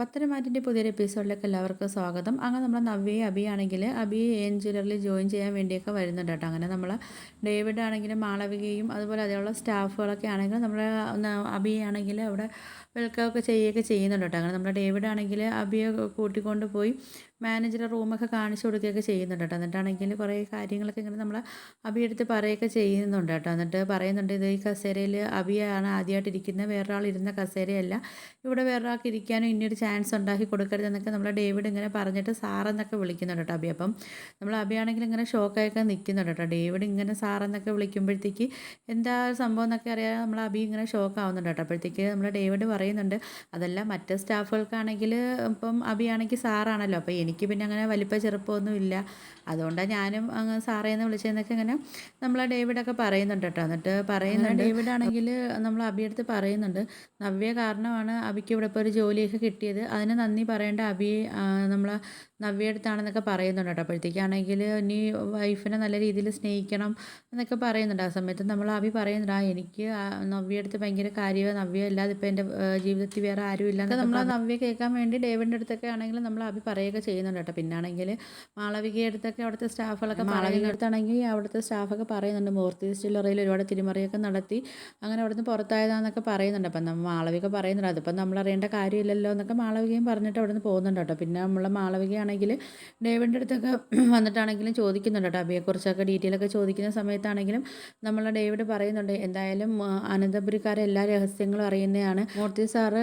പത്തരമാറ്റിൻ്റെ പുതിയൊരു എപ്പിസോഡിലേക്ക് എല്ലാവർക്കും സ്വാഗതം. അങ്ങനെ നമ്മൾ നവ്യയും അബിയാണെങ്കിൽ അബി ജ്വല്ലറിയിൽ ജോയിൻ ചെയ്യാൻ വേണ്ടിയൊക്കെ വരുന്നുണ്ട് കേട്ടോ. അങ്ങനെ നമ്മൾ ഡേവിഡ് ആണെങ്കിലും മാളവികയും അതുപോലെ അതിലുള്ള സ്റ്റാഫുകളൊക്കെ ആണെങ്കിലും നമ്മൾ അബിയാണെങ്കിൽ അവിടെ വെൽക്കം ഒക്കെ ചെയ്യുകയൊക്കെ ചെയ്യുന്നുണ്ട് കേട്ടോ. അങ്ങനെ നമ്മുടെ ഡേവിഡ് ആണെങ്കിൽ അബിയെ കൂട്ടിക്കൊണ്ട് പോയി മാനേജറുടെ റൂമൊക്കെ കാണിച്ചു കൊടുക്കുകയൊക്കെ ചെയ്യുന്നുണ്ട് കേട്ടോ. എന്നിട്ടാണെങ്കിൽ കുറേ കാര്യങ്ങളൊക്കെ ഇങ്ങനെ നമ്മൾ അബിയെടുത്ത് പറയുകയൊക്കെ ചെയ്യുന്നുണ്ട് കേട്ടോ. എന്നിട്ട് പറയുന്നുണ്ട്, ഇത് ഈ കസേരയിൽ അബിയാണ് ആദ്യമായിട്ട് ഇരിക്കുന്നത്, വേറൊരാൾ ഇരുന്ന കസേരയല്ല, ഇവിടെ വേറൊരാൾക്ക് ഇരിക്കാനും ഇനിയൊരു ചാൻസ് ഉണ്ടാക്കി കൊടുക്കരുതെന്നൊക്കെ നമ്മളെ ഡേവിഡ് ഇങ്ങനെ പറഞ്ഞിട്ട് സാറെന്നൊക്കെ വിളിക്കുന്നുണ്ട് കേട്ടോ അബി. അപ്പം നമ്മൾ അബിയാണെങ്കിൽ ഇങ്ങനെ ഷോക്കായൊക്കെ നിൽക്കുന്നുണ്ട് കേട്ടോ. ഡേവിഡ് ഇങ്ങനെ സാറെന്നൊക്കെ വിളിക്കുമ്പോഴത്തേക്ക് എന്താ സംഭവം എന്നൊക്കെ അറിയാതെ നമ്മൾ അബി ഇങ്ങനെ ഷോക്ക് ആവുന്നുണ്ട് കേട്ടോ. അപ്പോഴത്തേക്ക് നമ്മൾ ഡേവിഡ് പറയുന്നുണ്ട്, അതല്ല മറ്റ് സ്റ്റാഫുകൾക്കാണെങ്കിൽ ഇപ്പം അബിയാണെങ്കിൽ സാറാണല്ലോ, അപ്പോൾ എനിക്ക് പിന്നെ അങ്ങനെ വലിപ്പ ചെറുപ്പമൊന്നും ഇല്ല, അതുകൊണ്ടാണ് ഞാനും അങ്ങ് സാറേന്ന് വിളിച്ചതെന്നൊക്കെ ഇങ്ങനെ നമ്മൾ ഡേവിഡൊക്കെ പറയുന്നുണ്ട് കേട്ടോ. എന്നിട്ട് പറയുന്നുണ്ട്, ഡേവിഡ് ആണെങ്കിൽ നമ്മൾ അബിയെടുത്ത് പറയുന്നുണ്ട്, നവ്യ കാരണമാണ് അബിക്ക് ഇവിടെ ഇപ്പോൾ ഒരു ജോലിയൊക്കെ കിട്ടിയത്, അതിന് നന്ദി പറയേണ്ട അബി നമ്മൾ നവ്യയെടുത്താണെന്നൊക്കെ പറയുന്നുണ്ട് കേട്ടോ. അപ്പോഴത്തേക്കാണെങ്കിൽ ഇനി വൈഫിനെ നല്ല രീതിയിൽ സ്നേഹിക്കണം എന്നൊക്കെ പറയുന്നുണ്ട്. ആ സമയത്ത് നമ്മൾ അബി പറയുന്നുണ്ട്, എനിക്ക് നവ്യയെടുത്ത് ഭയങ്കര കാര്യമാണ്, നവ്യ അല്ലാതെ ഇപ്പോൾ എൻ്റെ ജീവിതത്തിൽ വേറെ ആരും ഇല്ല എന്നൊക്കെ നമ്മൾ നവ്യ കേൾക്കാൻ വേണ്ടി ഡേവിഡിൻ്റെ അടുത്തൊക്കെ ആണെങ്കിലും നമ്മൾ അബി പറയുകയൊക്കെ ചെയ്യുന്നുണ്ട് കേട്ടോ. പിന്നാണെങ്കിൽ മാളവികയുടെ അടുത്തൊക്കെ അവിടുത്തെ സ്റ്റാഫുകളൊക്കെ, മാളവികയുടെ അടുത്താണെങ്കിൽ അവിടുത്തെ സ്റ്റാഫൊക്കെ പറയുന്നുണ്ട്, മൂർത്തി ജ്വല്ലറിയിൽ ഒരുപാട് തിരിമറിയൊക്കെ നടത്തി അങ്ങനെ അവിടുന്ന് പുറത്തായതാന്നൊക്കെ പറയുന്നുണ്ട്. അപ്പം നമ്മൾ മാളവിക പറയുന്നുണ്ട്, അതിപ്പം നമ്മൾ അറിയേണ്ട കാര്യമില്ലല്ലോ എന്നൊക്കെ മാളവികയും പറഞ്ഞിട്ട് അവിടുന്ന് പോകുന്നുണ്ട് കേട്ടോ. പിന്നെ നമ്മളെ മാളവികയാണെങ്കിൽ ഡേവിഡിൻ്റെ അടുത്തൊക്കെ വന്നിട്ടാണെങ്കിലും ചോദിക്കുന്നുണ്ട് കേട്ടോ അബിയെക്കുറിച്ചൊക്കെ ഡീറ്റെയിൽ ഒക്കെ ചോദിക്കുന്ന സമയത്താണെങ്കിലും നമ്മളെ ഡേവിഡ് പറയുന്നുണ്ട്, എന്തായാലും അനന്തപുരിക്കാരെ എല്ലാ രഹസ്യങ്ങളും അറിയുന്നതാണ്, മൂർത്തി സാറ്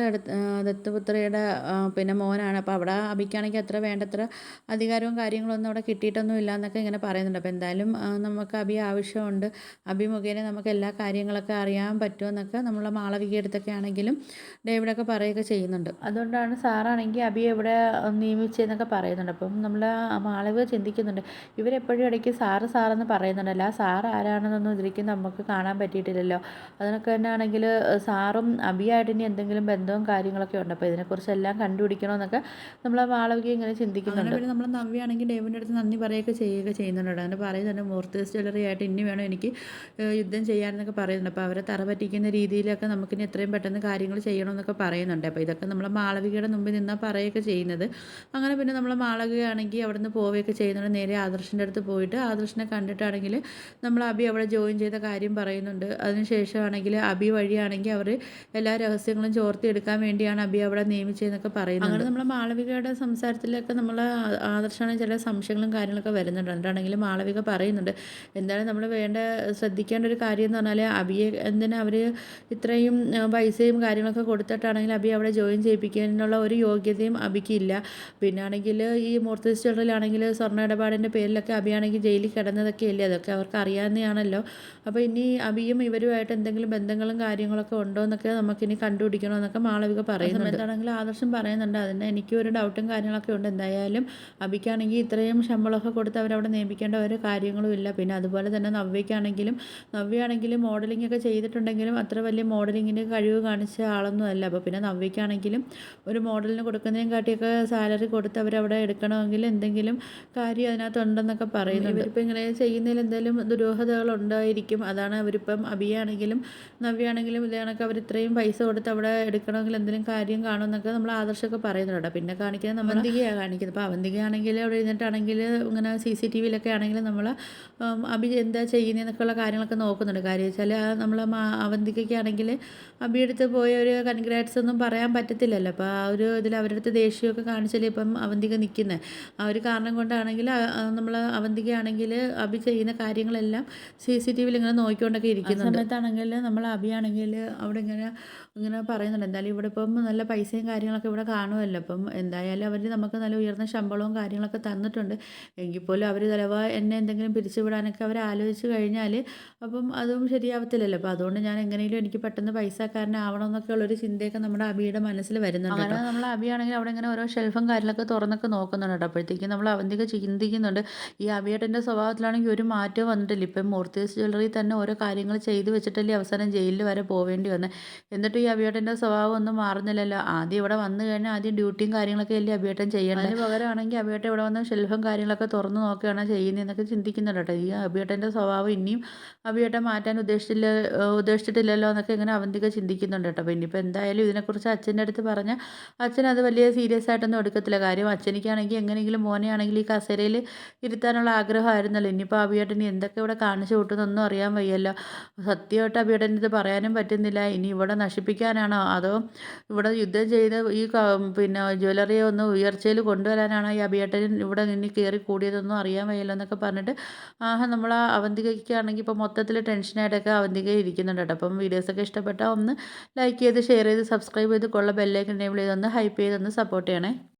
ദത്തുപുത്രയുടെ പിന്നെ മോനാണ്, അപ്പോൾ അവിടെ അബിക്കാണെങ്കിൽ അത്ര വേണ്ടത്ര അധികാരവും കാര്യങ്ങളൊന്നും അവിടെ കിട്ടിയിട്ടൊന്നും ഇല്ല എന്നൊക്കെ ഇങ്ങനെ പറയുന്നുണ്ട്. അപ്പോൾ എന്തായാലും നമുക്ക് അബി ആവശ്യമുണ്ട്, അബി മുഖേന നമുക്ക് എല്ലാ കാര്യങ്ങളൊക്കെ അറിയാൻ പറ്റുമെന്നൊക്കെ നമ്മളെ മാളവിക അടുത്തൊക്കെ ആണെങ്കിലും ഡേവിഡൊക്കെ പറയുകയൊക്കെ ചെയ്യുന്നുണ്ട്. അതുകൊണ്ടാണ് സാറാണെങ്കിൽ അബിയെ ഇവിടെ നിയമിച്ചതെന്നൊക്കെ പറയുന്നുണ്ട്. അപ്പം നമ്മൾ മാളവിക ചിന്തിക്കുന്നുണ്ട്, ഇവരെപ്പോഴും ഇടയ്ക്ക് സാറ് സാറെന്ന് പറയുന്നുണ്ടല്ലോ, ആ സാറ് ആരാണെന്നൊന്നും ഇതിലേക്ക് നമുക്ക് കാണാൻ പറ്റിയിട്ടില്ലല്ലോ, അതിനൊക്കെ തന്നെ ആണെങ്കിൽ സാറും അബിയായിട്ട് ഇനി എന്തെങ്കിലും ബന്ധവും കാര്യങ്ങളൊക്കെ ഉണ്ട്, അപ്പോൾ ഇതിനെക്കുറിച്ചെല്ലാം കണ്ടുപിടിക്കണമെന്നൊക്കെ നമ്മൾ മാളവിക ഇങ്ങനെ ചിന്തിക്കുന്നുണ്ട്. പിന്നെ നമ്മൾ നവ്യാണെങ്കിൽ ഡേവിഡിൻ്റെ അടുത്ത് നന്ദി പറയുകയൊക്കെ ചെയ്യുന്നുണ്ട്. അങ്ങനെ പറയുന്നുണ്ട്, മൂർത്തി ജ്വല്ലറി ആയിട്ട് ഇനി വേണം എനിക്ക് യുദ്ധം ചെയ്യാനെന്നൊക്കെ പറയുന്നുണ്ട്. അപ്പോൾ അവരെ തറ പറ്റിക്കുന്ന രീതിയിലൊക്കെ നമുക്കിനി എത്രയും പെട്ടെന്ന് കാര്യങ്ങൾ ചെയ്യണമെന്നൊക്കെ പറയുന്നുണ്ട്. അപ്പോൾ ഇതൊക്കെ നമ്മൾ മാളവികയുടെ മുമ്പിൽ നിന്നാൽ പറയുകയൊക്കെ ചെയ്യുന്നത്. അങ്ങനെ പിന്നെ നമ്മൾ മാളവികയാണെങ്കിൽ അവിടെ നിന്ന് പോവുകയൊക്കെ ചെയ്യുന്നുണ്ട്. നേരെ ആദർശിൻ്റെ അടുത്ത് പോയിട്ട് ആദർശിനെ കണ്ടിട്ടാണെങ്കിൽ നമ്മൾ അബി അവിടെ ജോയിൻ ചെയ്ത കാര്യം പറയുന്നുണ്ട്. അതിനുശേഷമാണെങ്കിൽ അബി വഴിയാണെങ്കിൽ അവർ എല്ലാ രഹസ്യങ്ങളും ചോർത്തിയെടുക്കാൻ വേണ്ടിയാണ് അബി അവിടെ നിയമിച്ചതെന്നൊക്കെ പറയുന്നത്. അങ്ങനെ നമ്മൾ മാളവികയുടെ സംസാരത്തിലൊക്കെ നമ്മൾ ആദർശമാണെങ്കിൽ ചില സംശയങ്ങളും കാര്യങ്ങളൊക്കെ വരുന്നുണ്ട്. എന്നിട്ടാണെങ്കിലും മാളവിക പറയുന്നുണ്ട്, എന്തായാലും നമ്മൾ ശ്രദ്ധിക്കേണ്ട ഒരു കാര്യം എന്ന് പറഞ്ഞാൽ അബിയെ എന്തിനാ അവർ ഇത്രയും പൈസയും കാര്യങ്ങളൊക്കെ കൊടുത്തിട്ടാണെങ്കിൽ അബി അവിടെ ജോയിൻ ചെയ്യിപ്പിക്കാനുള്ള ഒരു യോഗ്യതയും അബിക്കില്ല. പിന്നാണെങ്കിൽ ഈ മൂർത്തി ജ്വല്ലറിയിലാണെങ്കിൽ സ്വർണ്ണ ഇടപാടിൻ്റെ പേരിലൊക്കെ അബിയാണെങ്കിൽ ജയിലിൽ കിടന്നതൊക്കെ അല്ലേ, അതൊക്കെ അവർക്ക് അറിയാവുന്നതാണല്ലോ. അപ്പോൾ ഇനി അബിയും ഇവരുമായിട്ട് എന്തെങ്കിലും ബന്ധങ്ങളും കാര്യങ്ങളൊക്കെ ഉണ്ടോ എന്നൊക്കെ നമുക്കിനി കണ്ടുപിടിക്കണമെന്നൊക്കെ മാളവിക പറയുന്നുണ്ട്. എന്താണെങ്കിൽ ആദർശം പറയുന്നുണ്ട്, അതിന് എനിക്കൊരു ഡൗട്ടും കാര്യങ്ങളൊക്കെ ഉണ്ട്, എന്തായാലും അബിക്കാണെങ്കിൽ ഇത്രയും ശമ്പളമൊക്കെ കൊടുത്ത് അവരവിടെ നിയമിക്കേണ്ട ഒരു കാര്യങ്ങളും ഇല്ല. പിന്നെ അതുപോലെ തന്നെ നവ്യയാണെങ്കിലും മോഡലിംഗ് ഒക്കെ ചെയ്തിട്ടുണ്ടെങ്കിലും അത്ര വലിയ മോഡലിങ്ങിന് കഴിവ് കാണിച്ച ആളൊന്നും അല്ല. അപ്പോൾ പിന്നെ നവ്യയ്ക്കാണെങ്കിലും ഒരു മോഡലിന് കൊടുക്കുന്നതിനും കാട്ടിയൊക്കെ സാലറി കൊടുത്ത് അവരവിടെ എടുക്കണമെങ്കിൽ എന്തെങ്കിലും കാര്യം അതിനകത്തുണ്ടെന്നൊക്കെ പറയുന്നുണ്ട്. ഇവരിപ്പോൾ ഇങ്ങനെ ചെയ്യുന്നതിൽ എന്തെങ്കിലും ദുരൂഹതകൾ ഉണ്ടായിരിക്കും, അതാണ് അവരിപ്പം അബിയാണെങ്കിലും നവ്യയാണെങ്കിലും ഇത് കണക്ക് അവർ ഇത്രയും പൈസ കൊടുത്ത് അവിടെ എടുക്കണമെങ്കിൽ എന്തെങ്കിലും കാര്യം കാണുമെന്നൊക്കെ നമ്മൾ ആദർശമൊക്കെ പറയുന്നുണ്ട്. പിന്നെ കാണിക്കുന്നത് അവന്തികയാണ് കാണിക്കുന്നത്. അപ്പോൾ അവന്തികയാണെങ്കിൽ അവിടെ ഇരുന്നിട്ടാണെങ്കിൽ ഇങ്ങനെ CCTVയിലൊക്കെ ആണെങ്കിലും നമ്മൾ അബി എന്താ ചെയ്യുന്നതെന്നൊക്കെയുള്ള കാര്യങ്ങളൊക്കെ നോക്കുന്നുണ്ട്. കാര്യം വെച്ചാൽ നമ്മൾ അവന്തികയ്ക്കാണെങ്കിൽ അബിയെടുത്ത് പോയ ഒരു കൺഗ്രാറ്റ്സ് ഒന്നും പറയാൻ പറ്റത്തില്ലല്ലോ. അപ്പോൾ ആ ഒരു ഇതിൽ അവരുടെ അടുത്ത് ദേഷ്യമൊക്കെ കാണിച്ചാൽ ഇപ്പം അവന്തിക നിൽക്കുന്നത് ആ ഒരു കാരണം കൊണ്ടാണെങ്കിൽ നമ്മൾ അവന്തികയാണെങ്കിൽ അബി ചെയ്യുന്ന കാര്യങ്ങളെല്ലാം CCTVയിൽ ഇങ്ങനെ നോക്കിക്കൊണ്ടൊക്കെ ഇരിക്കുന്ന സമയത്താണെങ്കിൽ നമ്മൾ അബിയാണെങ്കിൽ അവിടെ ഇങ്ങനെ പറയുന്നുണ്ട്, എന്തായാലും ഇവിടെ ഇപ്പം നല്ല പൈസയും കാര്യങ്ങളൊക്കെ ഇവിടെ കാണുമല്ലോ, അപ്പം എന്തായാലും അവർ നമുക്ക് നല്ല ഉയർന്ന ശമ്പളവും കാര്യങ്ങളൊക്കെ തന്നിട്ടുണ്ട്, എങ്കിൽ പോലും അവർ ചിലവാ എന്നെ എന്തെങ്കിലും പിരിച്ചുവിടാനൊക്കെ അവർ ആലോചിച്ച് കഴിഞ്ഞാൽ അപ്പം അതും ശരിയാവത്തില്ലല്ലോ. അപ്പോൾ അതുകൊണ്ട് ഞാൻ എങ്ങനെയും എനിക്ക് പെട്ടെന്ന് പൈസക്കാരനാവണം എന്നൊക്കെ ഉള്ളൊരു ചിന്തയൊക്കെ നമ്മുടെ അബിയുടെ മനസ്സിൽ വരുന്നുണ്ട്. അങ്ങനെ നമ്മൾ അബിയാണെങ്കിൽ അവിടെ ഇങ്ങനെ ഓരോ ഷെൽഫും കാര്യങ്ങളൊക്കെ തുറന്നൊക്കെ നോക്കുന്നുണ്ട്. അപ്പോഴത്തേക്കും നമ്മൾ അവന്തിക ചിന്തിക്കുന്നുണ്ട്, ഈ അബിയേട്ടൻ്റെ സ്വഭാവത്തിലാണെങ്കിൽ ഒരു മാറ്റവും വന്നിട്ടില്ല, ഇപ്പം മൂർത്തി ജ്വല്ലറി തന്നെ ഓരോ കാര്യങ്ങൾ ചെയ്തു വെച്ചിട്ടല്ലേ അവസാനം ജയിലിൽ വരെ പോവേണ്ടി വന്നത്, എന്നിട്ട് ഈ അബിയേട്ടൻ്റെ സ്വഭാവം ഒന്നും മാറുന്നില്ലല്ലോ. ആദ്യം ഇവിടെ വന്നു കഴിഞ്ഞാൽ ആദ്യം ഡ്യൂട്ടിയും കാര്യങ്ങളൊക്കെ അല്ലേ അബിയേട്ടൻ ചെയ്യേണ്ടത്, പകരമാണെങ്കിൽ അഭിയേട്ടൻ ഇവിടെ വന്ന് ഷെൽഫും കാര്യങ്ങളൊക്കെ തുറന്ന് നോക്കുകയാണ് ചെയ്യുന്നതെന്നൊക്കെ ചിന്തിക്കുന്നുണ്ട് കേട്ടോ. ഈ അഭിയേട്ടൻ്റെ സ്വഭാവം ഇനിയും അഭിയേട്ടൻ മാറ്റാൻ ഉദ്ദേശിച്ചിട്ടില്ലല്ലോ എന്നൊക്കെ ഇങ്ങനെ അവന്തിക ചിന്തിക്കുന്നുണ്ട് കേട്ടോ. അപ്പോൾ ഇനിയിപ്പോൾ എന്തായാലും ഇതിനെക്കുറിച്ച് അച്ഛൻ്റെ അടുത്ത് പറഞ്ഞാൽ അച്ഛൻ അത് വലിയ സീരിയസ് ആയിട്ടൊന്നും എടുക്കത്തില്ല. കാര്യം അച്ഛനിക്കാണെങ്കിൽ എങ്ങനെയെങ്കിലും മോനെ ആണെങ്കിൽ ഈ കസേരയിൽ ഇരുത്താനുള്ള ആഗ്രഹമായിരുന്നല്ലോ. ഇനിയിപ്പോൾ അഭിയേട്ടന് എന്തൊക്കെ ഇവിടെ കാണിച്ചു കൂട്ടുന്നൊന്നും അറിയാൻ വയ്യല്ലോ. സത്യമായിട്ട് അഭിയേട്ടന് ഇത് പറയാനും പറ്റുന്നില്ല. ഇനി ഇവിടെ നശിപ്പിക്കാനാണോ അതോ ഇവിടെ യുദ്ധം ചെയ്ത് ഈ പിന്നെ ജ്വല്ലറിയെ ഒന്ന് ഉയർച്ചയിൽ കൊണ്ടുവരാനാണോ ഈ അഭിയേട്ടൻ ഇവിടെ ഇനി കയറി കൂടിയതൊന്നും അറിയാൻ വയ്യല്ലോ എന്നൊക്കെ പറഞ്ഞിട്ട് നമ്മൾ ആ അവന്തികയ്ക്കാണെങ്കിൽ ഇപ്പോൾ മൊത്തത്തിൽ ടെൻഷനായിട്ടൊക്കെ അവന്തിക ഇരിക്കുന്നുണ്ട് കേട്ടോ. അപ്പം വീഡിയോസൊക്കെ ഇഷ്ടപ്പെട്ടാൽ ഒന്ന് ലൈക്ക് ചെയ്ത് ഷെയർ ചെയ്ത് സബ്സ്ക്രൈബ് ചെയ്ത് ബെല്ലൈക്കൺ എനേബിൾ ചെയ്തൊന്ന് ഹൈപ്പ് ചെയ്തൊന്ന് സപ്പോർട്ട് ചെയ്യണേ.